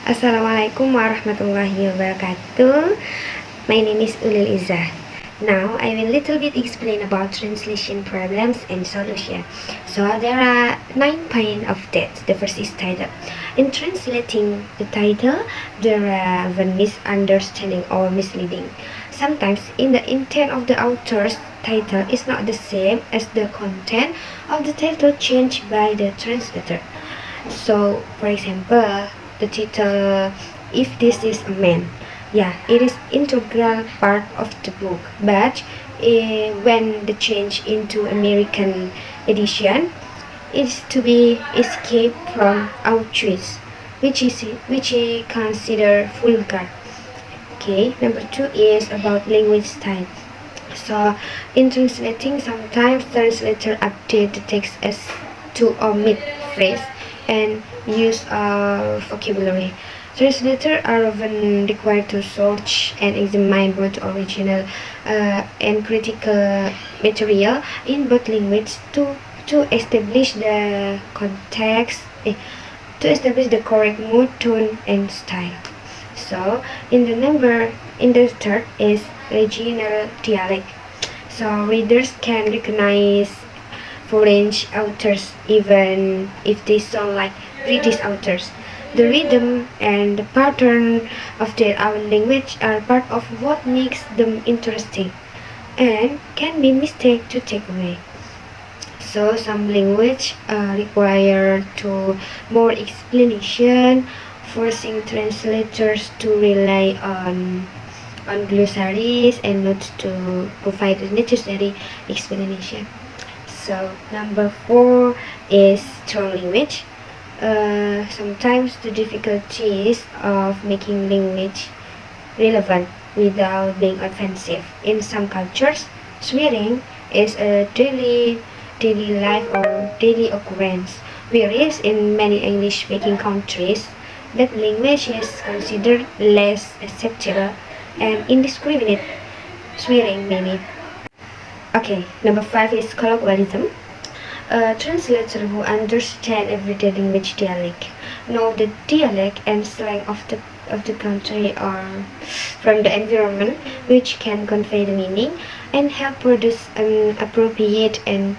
Assalamualaikum warahmatullahi wabarakatuh. My name is Ulil Izzah. Now I will little bit explain about translation problems and solution. So there are 9 points of that. The first is title. In translating the title, there are the misunderstanding or misleading. Sometimes in the intent of the author's title is not the same as the content of the title changed by the translator. So, for example, the title "If This Is a Man," yeah, it is integral part of the book. But when the change into American edition, is to be escaped from our choice, which is considered vulgar. Okay, number two is about language style. So, in translating, sometimes translator update the text as to omit phrase and use of vocabulary. Translators are often required to search and examine both original and critical material in both languages to establish the context, to establish the correct mood, tone, and style. So, in the third is regional dialect. So readers can recognize foreign authors even if they sound like British authors. The rhythm and the pattern of their own language are part of what makes them interesting and can be mistake to take away. So some language require to more explanation, forcing translators to rely on glossaries and notes to provide the necessary explanation. So number four is strong language. Sometimes the difficulties of making language relevant without being offensive. In some cultures, swearing is a daily life or daily occurrence, whereas in many English-speaking countries, that language is considered less acceptable and indiscriminate swearing maybe. Okay, number five is colloquialism. A translator who understands everyday language dialect know the dialect and slang of the country or from the environment, which can convey the meaning and help produce an appropriate and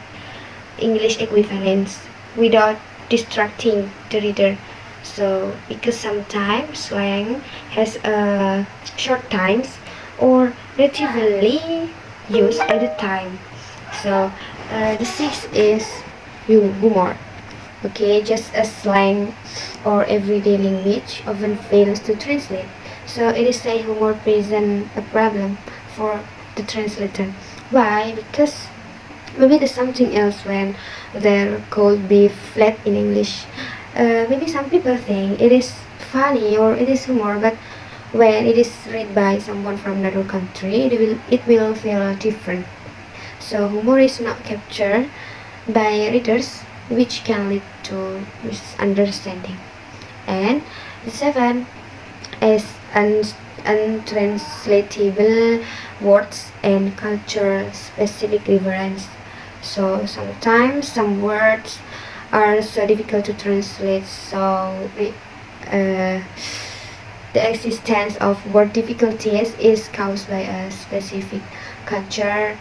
English equivalence without distracting the reader. So, because sometimes slang has short times or relatively used at a time. So, the sixth is humor. Okay, just a slang or everyday language often fails to translate. So, it is a humor present a problem for the translator. Why? Because maybe there's something else when there could be flat in English. Maybe some people think it is funny or it is humor, but when it is read by someone from another country, it will feel different. So humor is not captured by readers, which can lead to misunderstanding. And the seven is untranslatable words and culture specific reference. So sometimes some words are so difficult to translate. So the existence of word difficulties is caused by a specific culture,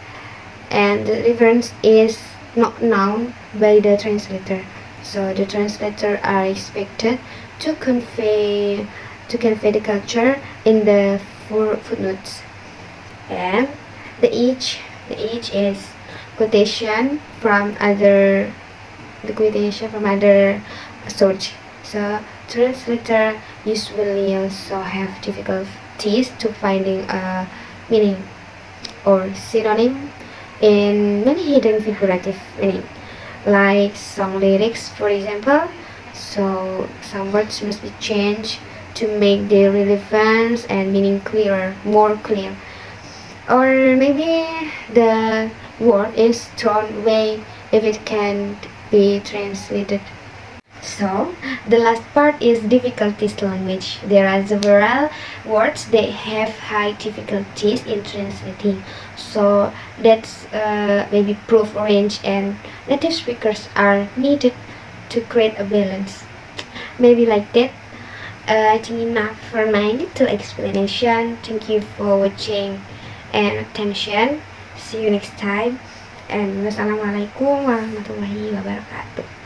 and the reference is not known by the translator. So the translator are expected to convey the culture in the footnotes. And the each is quotation from other the quotation from other source. So translator usually also have difficulties to finding a meaning or synonym in many hidden figurative meaning, like some lyrics, for example. So some words must be changed to make their relevance and meaning more clear. Or maybe the word is thrown away if it can't be translated. So, the last part is difficulties language. There are several words that have high difficulties in translating. So, that's maybe proof orange and native speakers are needed to create a balance. Maybe like that. I think enough for my little explanation. Thank you for watching and attention. See you next time. And wassalamualaikum warahmatullahi wabarakatuh.